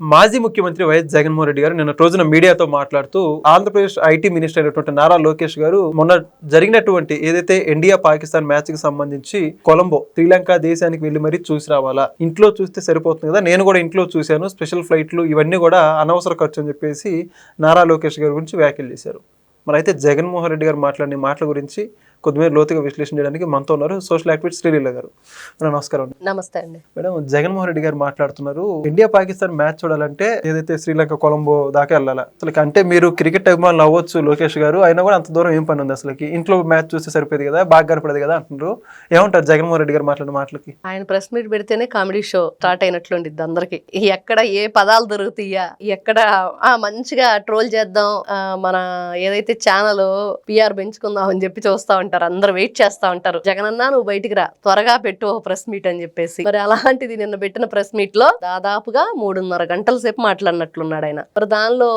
మాజీ ముఖ్యమంత్రి వైఎస్ జగన్మోహన్ రెడ్డి గారు నిన్న రోజున మీడియాతో మాట్లాడుతూ ఆంధ్రప్రదేశ్ ఐటీ మినిస్టర్ అయినటువంటి నారా లోకేష్ గారు మొన్న జరిగినటువంటి ఏదైతే ఇండియా పాకిస్తాన్ మ్యాచ్ కి సంబంధించి కొలంబో శ్రీలంక దేశానికి వెళ్లి మరీ చూసి రావాలా, ఇంట్లో చూస్తే సరిపోతుంది కదా, నేను కూడా ఇంట్లో చూశాను, స్పెషల్ ఫ్లైట్లు ఇవన్నీ కూడా అనవసర ఖర్చు అని చెప్పేసి నారా లోకేష్ గారి గురించి వ్యాఖ్యలు చేశారు. మరి అయితే జగన్మోహన్ రెడ్డి గారు మాట్లాడిన మాటల గురించి కొద్దిమేర లోతుగా విశ్లేషణ చేయడానికి మనతో ఉన్నారు సోషల్ యాక్టివిస్ట్ శ్రీలీల గారు. నమస్కారం. నమస్తే అండి. మేడం, జగన్మోహన్ రెడ్డి గారు మాట్లాడుతున్నారు, ఇండియా పాకిస్తాన్ మ్యాచ్ చూడాలంటే ఏదైతే శ్రీలంక కొలంబో దాకా వెళ్ళాలా, అసలు అంటే మీరు క్రికెట్ అభిమానులు అవ్వచ్చు లోకేష్ గారు, అయినా కూడా అంత దూరం ఏం పని ఉంది, అసలుకి ఇంట్లో మ్యాచ్ చూస్తే సరిపోయేది కదా, బాగా కనపడదు కదా అంటున్నారు. ఏమంటారు జగన్మోహన్ రెడ్డి గారు మాట్లాడిన మాటలకి? ఆయన ప్రెస్ మీట్ పెడితేనే కామెడీ షో స్టార్ట్ అయినట్లుండిద్ది అందరికి. ఎక్కడ ఏ పదాలు దొరుకుతాయా, ఎక్కడ మంచిగా ట్రోల్ చేద్దాం, మన ఏదైతే ఛానల్ పిఆర్ పెంచుకుందాం అని చెప్పి చూస్తా ఉంటారు, అందరు వెయిట్ చేస్తా ఉంటారు. జగనన్నా నువ్వు బయటికి రా, త్వరగా పెట్టు ప్రెస్ మీట్ అని చెప్పేసి. మరి అలాంటిది నిన్న పెట్టిన ప్రెస్ మీట్ లో దాదాపుగా 3.5 గంటల సేపు మాట్లాడినట్లున్నాడు ఆయన. మరి దానిలో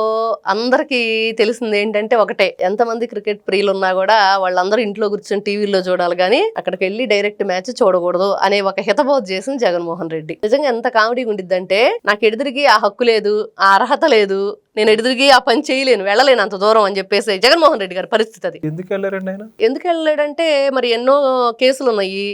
అందరికి తెలిసింది ఏంటంటే ఒకటే, ఎంతమంది క్రికెట్ ప్రియులు ఉన్నా కూడా వాళ్ళందరూ ఇంట్లో కూర్చొని టీవీలో చూడాలి కానీ అక్కడికి వెళ్ళి డైరెక్ట్ మ్యాచ్ చూడకూడదు అనే ఒక హితబోధ చేసింది జగన్మోహన్ రెడ్డి. నిజంగా ఎంత కామెడీగా ఉండిద్దంటే, నాకు ఎదురుకి ఆ హక్కు లేదు, ఆ అర్హత లేదు, నేను ఎదురుకి ఆ పని చేయలేను, వెళ్ళలేను అంత దూరం అని చెప్పేసి జగన్మోహన్ రెడ్డి గారి పరిస్థితి అది. ఎందుకు వెళ్ళారండి ఆయన? ఎందుకు వెళ్ళలేడంటే మరి ఎన్నో కేసులు ఉన్నాయి,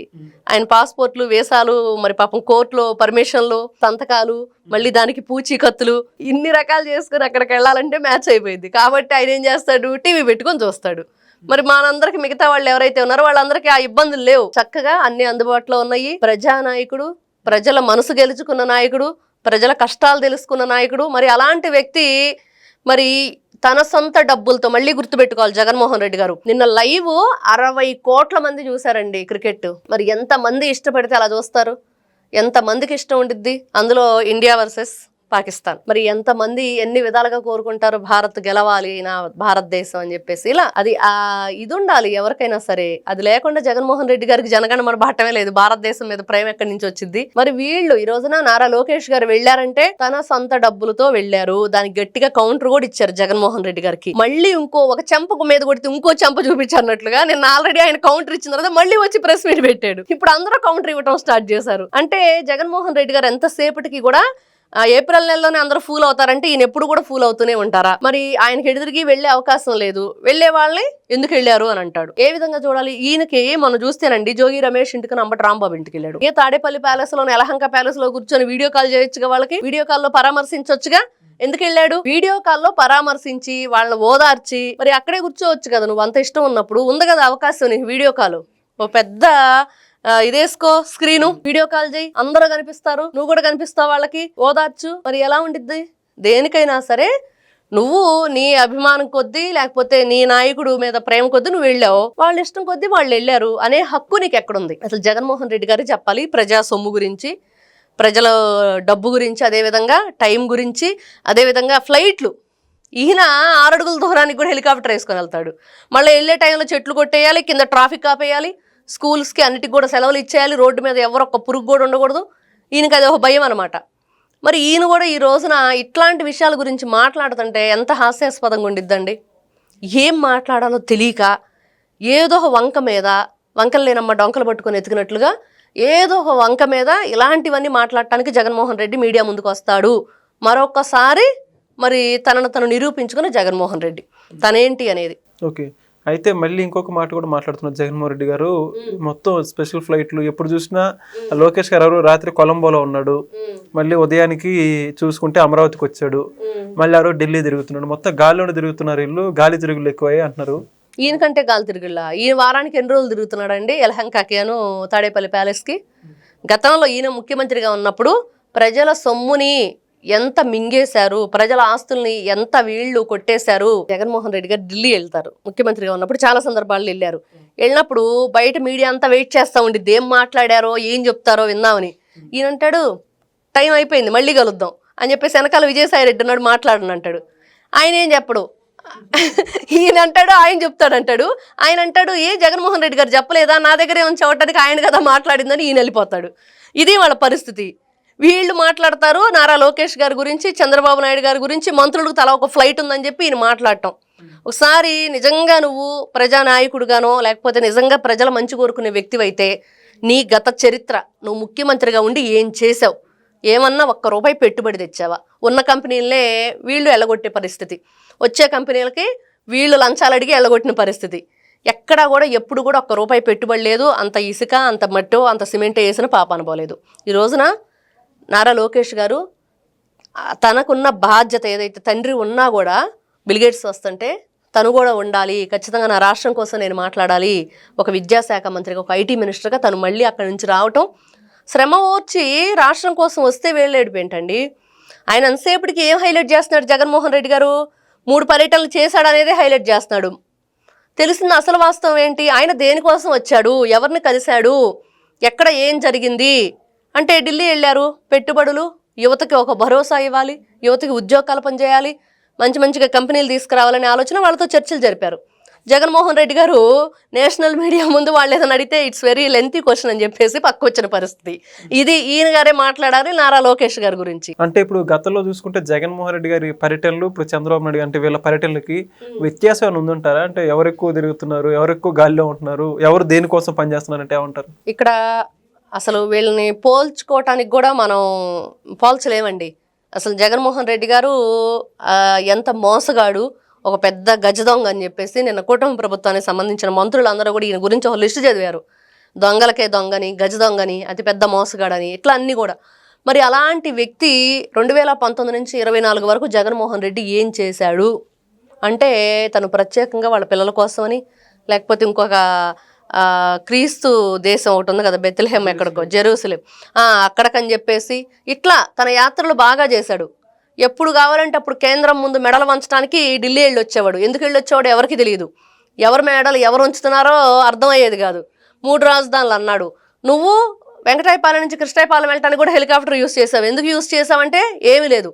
ఆయన పాస్పోర్ట్లు, వీసాలు, మరి పాపం కోర్టులో పర్మిషన్లు, సంతకాలు, మళ్ళీ దానికి పూచీకత్తులు, ఇన్ని రకాలు చేసుకుని అక్కడికి వెళ్ళాలంటే మ్యాచ్ అయిపోయింది. కాబట్టి ఆయన ఏం చేస్తాడు, టీవీ పెట్టుకొని చూస్తాడు. మరి మనందరికి మిగతా వాళ్ళు ఎవరైతే ఉన్నారో వాళ్ళందరికీ ఆ ఇబ్బందులు లేవు, చక్కగా అన్ని అందుబాటులో ఉన్నాయి. ప్రజానాయకుడు, ప్రజల మనసు గెలుచుకున్న నాయకుడు, ప్రజల కష్టాలు తెలుసుకున్న నాయకుడు. మరి అలాంటి వ్యక్తి మరి తన సొంత డబ్బులతో, మళ్ళీ గుర్తుపెట్టుకోవాలి జగన్మోహన్ రెడ్డి గారు, నిన్న లైవ్ 60 కోట్ల మంది చూసారండి క్రికెట్. మరి ఎంత మంది ఇష్టపడితే అలా చూస్తారు, ఎంత మందికి ఇష్టం ఉండిద్ది అందులో ఇండియా వర్సెస్ పాకిస్తాన్. మరి ఎంతమంది ఎన్ని విధాలుగా కోరుకుంటారు భారత్ గెలవాలి, నా భారతదేశం అని చెప్పేసి. ఇలా అది ఇది ఉండాలి ఎవరికైనా సరే. అది లేకుండా జగన్మోహన్ రెడ్డి గారికి జనగణమన బాటమే లేదు, భారతదేశం మీద ప్రేమ ఎక్కడి నుంచి వచ్చింది. మరి వీళ్ళు ఈ రోజున నారా లోకేష్ గారు వెళ్ళారంటే తన సొంత డబ్బులతో వెళ్ళారు, దానికి గట్టిగా కౌంటర్ కూడా ఇచ్చారు జగన్మోహన్ రెడ్డి గారికి. మళ్ళీ ఒక చెంపకు మీద కొడితే ఇంకో చెంప చూపించారన్నట్లుగా నిన్న ఆల్రెడీ ఆయన కౌంటర్ ఇచ్చిన తర్వాత మళ్ళీ వచ్చి ప్రెస్ మీట్ పెట్టాడు. ఇప్పుడు అందరూ కౌంటర్ ఇవ్వడం స్టార్ట్ చేశారు. అంటే జగన్మోహన్ రెడ్డి గారు ఎంతసేపటికి కూడా ఏప్రిల్ నెలలోనే అందరూ ఫూల్ అవుతారంటే ఈయన ఎప్పుడు కూడా ఫూల్ అవుతూనే ఉంటారా? మరి ఆయనకి ఎదురుకి వెళ్లే అవకాశం లేదు, వెళ్లే వాళ్ళని ఎందుకు వెళ్ళారు అని అంటాడు. ఏ విధంగా చూడాలి ఈయనకి? మనం చూస్తేనండి, జోగి రమేష్ ఇంటికి అంబటి రాంబాబు ఇంటికి వెళ్ళాడు. ఏ తాడేపల్లి ప్యాలెస్ లోని యలహంక ప్యాలెస్ లో కూర్చొని వీడియో కాల్ చేయొచ్చుగా, వాళ్ళకి వీడియో కాల్ లో పరామర్శించొచ్చుగా. ఎందుకు వెళ్ళాడు? వీడియో కాల్లో పరామర్శించి వాళ్ళని ఓదార్చి మరి అక్కడే కూర్చోవచ్చు కదా, నువ్వు అంత ఇష్టం ఉన్నప్పుడు. ఉంది కదా అవకాశం నీకు వీడియో కాల్, ఓ పెద్ద ఇదేసుకో స్క్రీను, వీడియో కాల్ చేయి, అందరూ కనిపిస్తారు, నువ్వు కూడా కనిపిస్తావు, వాళ్ళకి ఓదార్చు. మరి ఎలా ఉండిద్ది? దేనికైనా సరే నువ్వు నీ అభిమానం కొద్దీ, లేకపోతే నీ నాయకుడు మీద ప్రేమ కొద్దీ నువ్వు వెళ్ళావు, వాళ్ళ ఇష్టం కొద్దీ వాళ్ళు వెళ్ళారు అనే హక్కు నీకు ఎక్కడుంది? అసలు జగన్మోహన్ రెడ్డి గారు చెప్పాలి ప్రజా సొమ్ము గురించి, ప్రజల డబ్బు గురించి, అదేవిధంగా టైం గురించి, అదేవిధంగా ఫ్లైట్లు. ఈయన 6 అడుగుల దూరానికి కూడా హెలికాప్టర్ వేసుకొని వెళ్తాడు. మళ్ళీ వెళ్ళే టైంలో చెట్లు కొట్టేయాలి, కింద ట్రాఫిక్ ఆపేయాలి, స్కూల్స్కి అన్నిటికి కూడా సెలవులు ఇచ్చేయాలి, రోడ్డు మీద ఎవరు ఒక్క పురుగు కూడా ఉండకూడదు. ఈయనకి అది ఒక భయం అనమాట. మరి ఈయన కూడా ఈ రోజున ఇట్లాంటి విషయాల గురించి మాట్లాడుతుంటే ఎంత హాస్యాస్పదంగా ఉండిద్దండి. ఏం మాట్లాడాలో తెలియక ఏదో ఒక వంక మీద, వంకలు లేనమ్మ డొంకలు పట్టుకొని ఎతికినట్లుగా ఏదో ఒక వంక మీద ఇలాంటివన్నీ మాట్లాడటానికి జగన్మోహన్ రెడ్డి మీడియా ముందుకు వస్తాడు. మరొకసారి మరి తనను తను నిరూపించుకున్న జగన్మోహన్ రెడ్డి తనేంటి అనేది. ఓకే, అయితే మళ్ళీ ఇంకొక మాట కూడా మాట్లాడుతున్నారు జగన్మోహన్ రెడ్డి గారు. మొత్తం స్పెషల్ ఫ్లైట్లు ఎప్పుడు చూసినా లోకేష్ గారు రాత్రి కొలంబోలో ఉన్నాడు, మళ్ళీ ఉదయానికి చూసుకుంటే అమరావతికి వచ్చాడు, మళ్ళీ ఆ రోజు ఢిల్లీ తిరుగుతున్నాడు, మొత్తం గాలిలోనే తిరుగుతున్నారు. వీళ్ళు గాలి తిరుగులు ఎక్కువయ్యాయి అంటున్నారు. ఈయనకంటే గాలి తిరుగులా ఈయన వారానికి ఎన్ని రోజులు తిరుగుతున్నాడండి యలహంకకి అను తాడేపల్లి ప్యాలెస్కి. గతంలో ఈయన ముఖ్యమంత్రిగా ఉన్నప్పుడు ప్రజల సొమ్ముని ఎంత మింగేశారు, ప్రజల ఆస్తుల్ని ఎంత వీళ్ళు కొట్టేశారు. జగన్మోహన్ రెడ్డి గారు ఢిల్లీ వెళ్తారు, ముఖ్యమంత్రిగా ఉన్నప్పుడు చాలా సందర్భాల్లో వెళ్ళారు. వెళ్ళినప్పుడు బయట మీడియా అంతా వెయిట్ చేస్తూ ఉండిద్ది, ఏం మాట్లాడారో ఏం చెప్తారో విందామని. ఈయన అంటాడు టైం అయిపోయింది మళ్ళీ కలుద్దాం అని చెప్పేసి వెనకాల విజయసాయి రెడ్డి ఉన్నాడు మాట్లాడను అంటాడు. ఆయన ఏం చెప్పడు, ఈయన అంటాడు ఆయన చెప్తాడంటాడు. ఆయన అంటాడు ఏ జగన్మోహన్ రెడ్డి గారు చెప్పలేదా, నా దగ్గర ఏమైనా చెప్పడానికి ఆయన కదా మాట్లాడిందని ఈయన వెళ్ళిపోతాడు. ఇది వాళ్ళ పరిస్థితి. వీళ్ళు మాట్లాడతారు నారా లోకేష్ గారి గురించి, చంద్రబాబు నాయుడు గారి గురించి, మంత్రులకు తలా ఒక ఫ్లైట్ ఉందని చెప్పి ఈయన మాట్లాడటం. ఒకసారి నిజంగా నువ్వు ప్రజానాయకుడుగానో లేకపోతే నిజంగా ప్రజల మంచి కోరుకునే వ్యక్తివైతే నీ గత చరిత్ర, నువ్వు ముఖ్యమంత్రిగా ఉండి ఏం చేసావు, ఏమన్నా ఒక్క రూపాయి పెట్టుబడి తెచ్చావా? ఉన్న కంపెనీలనే వీళ్ళు ఎల్లగొట్టే పరిస్థితి, వచ్చే కంపెనీలకి వీళ్ళు లంచాలు అడిగి ఎల్లగొట్టిన పరిస్థితి. ఎక్కడా కూడా ఎప్పుడు కూడా ఒక్క రూపాయి పెట్టుబడి లేదు. అంత ఇసుక, అంత మట్టో, అంత సిమెంట్ వేసిన పాప అనుకోలేదు. ఈ రోజున నారా లోకేష్ గారు తనకున్న బాధ్యత ఏదైతే తండ్రి ఉన్నా కూడా బిల్గేట్స్ వస్తుంటే తను కూడా ఉండాలి, ఖచ్చితంగా నా రాష్ట్రం కోసం నేను మాట్లాడాలి, ఒక విద్యాశాఖ మంత్రిగా, ఒక ఐటీ మినిస్టర్గా తను మళ్ళీ అక్కడి నుంచి రావటం, శ్రమ ఓర్చి రాష్ట్రం కోసం వస్తే వేళ్ళేడుపు ఏంటండి? ఆయన అంతసేపటికి ఏం హైలైట్ చేస్తున్నాడు జగన్మోహన్ రెడ్డి గారు? 3 పర్యటనలు చేశాడు అనేది హైలైట్ చేస్తున్నాడు. తెలిసిన అసలు వాస్తవం ఏంటి? ఆయన దేనికోసం వచ్చాడు, ఎవరిని కలిశాడు, ఎక్కడ ఏం జరిగింది అంటే ఢిల్లీ వెళ్ళారు. పెట్టుబడులు, యువతకి ఒక భరోసా ఇవ్వాలి, యువతకి ఉద్యోగ కల్పన చేయాలి, మంచిగా కంపెనీలు తీసుకురావాలనే ఆలోచన వాళ్ళతో చర్చలు జరిపారు. జగన్మోహన్ రెడ్డి గారు నేషనల్ మీడియా ముందు వాళ్ళు ఏదైనా అడిగితే ఇట్స్ వెరీ లెంతీ క్వశ్చన్ అని చెప్పేసి పక్క వచ్చిన పరిస్థితి. ఇది ఈయన గారే మాట్లాడాలి నారా లోకేష్ గారి గురించి. అంటే ఇప్పుడు గతంలో చూసుకుంటే జగన్మోహన్ రెడ్డి గారి పర్యటనలు, ఇప్పుడు చంద్రబాబు నాయుడు అంటే వీళ్ళ పర్యటనలకి వ్యత్యాసం ఏమైనా ఉందంటారా? అంటే ఎవరు ఎక్కువ తిరుగుతున్నారు, ఎవరు ఎక్కువ గాలిలో ఉంటున్నారు, ఎవరు దేనికోసం పనిచేస్తున్నారు అంటే ఏమంటారు? ఇక్కడ అసలు వీళ్ళని పోల్చుకోవటానికి కూడా మనం పోల్చలేమండి. అసలు జగన్మోహన్ రెడ్డి గారు ఎంత మోసగాడు, ఒక పెద్ద గజ దొంగ అని చెప్పేసి నిన్న కూటమి ప్రభుత్వానికి సంబంధించిన మంత్రులందరూ కూడా ఈయన గురించి ఒక లిస్టు చదివారు. దొంగలకే దొంగని, గజ దొంగని, అతి పెద్ద మోసగాడని, ఇట్లా అన్నీ కూడా. మరి అలాంటి వ్యక్తి 2019 నుంచి 24 వరకు జగన్మోహన్ రెడ్డి ఏం చేశాడు అంటే, తను ప్రత్యేకంగా వాళ్ళ పిల్లల కోసమని, లేకపోతే ఇంకొక క్రీస్తు దేశం ఒకటి ఉంది కదా, బెత్లెహేమ్, ఎక్కడికో జెరూసలేం, అక్కడికని చెప్పేసి ఇట్లా తన యాత్రలు బాగా చేశాడు. ఎప్పుడు కావాలంటే అప్పుడు కేంద్రం ముందు మెడలు వంచడానికి ఢిల్లీ వెళ్ళి వచ్చేవాడు. ఎందుకు వెళ్ళి వచ్చేవాడు ఎవరికి తెలియదు. ఎవరి మెడలు ఎవరు ఉంచుతున్నారో అర్థమయ్యేది కాదు. 3 రాజధానులు అన్నాడు. నువ్వు వెంకటాయపాలెం నుంచి కృష్ణాయపాలెం వెళ్ళటానికి కూడా హెలికాప్టర్ యూస్ చేసావు. ఎందుకు యూస్ చేసావంటే ఏమీ లేదు.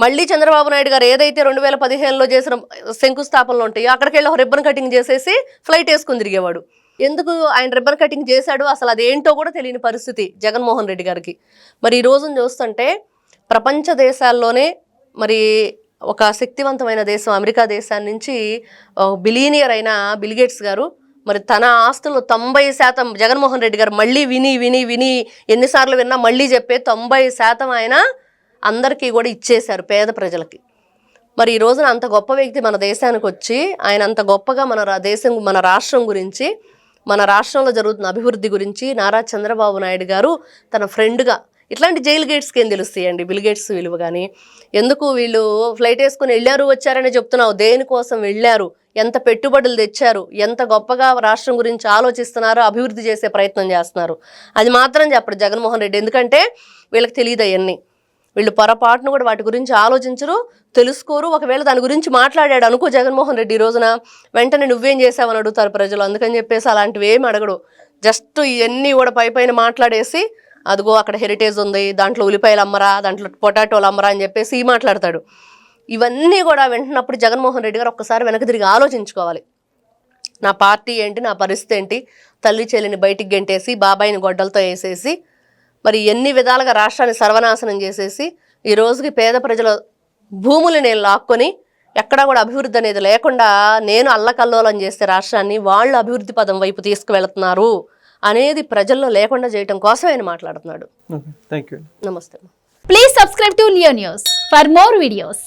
మళ్ళీ చంద్రబాబు నాయుడు గారు ఏదైతే 2015లో చేసిన శంకుస్థాపనలు ఉంటాయో అక్కడికి వెళ్ళి ఒక రిబ్బన్ కటింగ్ చేసేసి ఫ్లైట్ వేసుకుని తిరిగేవాడు. ఎందుకు ఆయన రిబ్బన్ కటింగ్ చేశాడు అసలు అదేంటో కూడా తెలియని పరిస్థితి జగన్మోహన్ రెడ్డి గారికి. మరి ఈ రోజున చూస్తుంటే ప్రపంచ దేశాల్లోనే మరి ఒక శక్తివంతమైన దేశం అమెరికా దేశాన్ని నుంచి బిలియనియర్ అయిన బిల్గేట్స్ గారు మరి తన ఆస్తులు 90% జగన్మోహన్ రెడ్డి గారు మళ్ళీ విని ఎన్నిసార్లు విన్నా మళ్ళీ చెప్పే 90% ఆయన అందరికీ కూడా ఇచ్చేశారు పేద ప్రజలకి. మరి ఈ రోజున అంత గొప్ప వ్యక్తి మన దేశానికి వచ్చి ఆయన అంత గొప్పగా మన రాష్ట్రం గురించి, మన రాష్ట్రంలో జరుగుతున్న అభివృద్ధి గురించి నారా చంద్రబాబు నాయుడు గారు తన ఫ్రెండ్గా, ఇట్లాంటి జైలు గేట్స్కి ఏం తెలుస్తాయండి బిల్ గేట్స్ విలువ కానీ? ఎందుకు వీళ్ళు ఫ్లైట్ వేసుకుని వెళ్ళారు వచ్చారని చెప్తున్నావు, దేనికోసం వెళ్ళారు, ఎంత పెట్టుబడులు తెచ్చారు, ఎంత గొప్పగా రాష్ట్రం గురించి ఆలోచిస్తున్నారు, అభివృద్ధి చేసే ప్రయత్నం చేస్తున్నారు, అది మాత్రం చెప్పడు జగన్మోహన్ రెడ్డి. ఎందుకంటే వీళ్ళకి తెలియదు అవన్నీ. వీళ్ళు పొరపాటును కూడా వాటి గురించి ఆలోచించరు, తెలుసుకోరు. ఒకవేళ దాని గురించి మాట్లాడాడు అనుకో జగన్మోహన్ రెడ్డి, ఈ రోజున వెంటనే నువ్వేం చేసావని అడుగుతారు ప్రజలు. అందుకని చెప్పేసి అలాంటివి ఏమి అడగడు. జస్ట్ ఇవన్నీ కూడా పైన మాట్లాడేసి అదిగో అక్కడ హెరిటేజ్ ఉంది, దాంట్లో ఉల్లిపాయలు అమ్మరా, దాంట్లో పొటాటోలు అమ్మరా అని చెప్పేసి మాట్లాడతాడు. ఇవన్నీ కూడా వింటున్నప్పుడు జగన్మోహన్ రెడ్డి గారు ఒక్కసారి వెనక్కి తిరిగి ఆలోచించుకోవాలి. నా పార్టీ ఏంటి, నా పరిస్థితి ఏంటి, తల్లి చెల్లిని బయటికి గెంటేసి బాబాయిని గొడ్డలతో వేసేసి మరి ఎన్ని విధాలుగా రాష్ట్రాన్ని సర్వనాశనం చేసేసి ఈ రోజుకి పేద ప్రజల భూములు నేను లాక్కొని ఎక్కడా కూడా అభివృద్ధి అనేది లేకుండా నేను అల్లకల్లోలం చేస్తే రాష్ట్రాన్ని వాళ్ళు అభివృద్ధి పదం వైపు తీసుకువెళ్తున్నారు అనేది ప్రజల్లో లేకుండా చేయడం కోసం ఆయన మాట్లాడుతున్నాడు. Thank you. నమస్తే. Please subscribe to Leo news for more videos.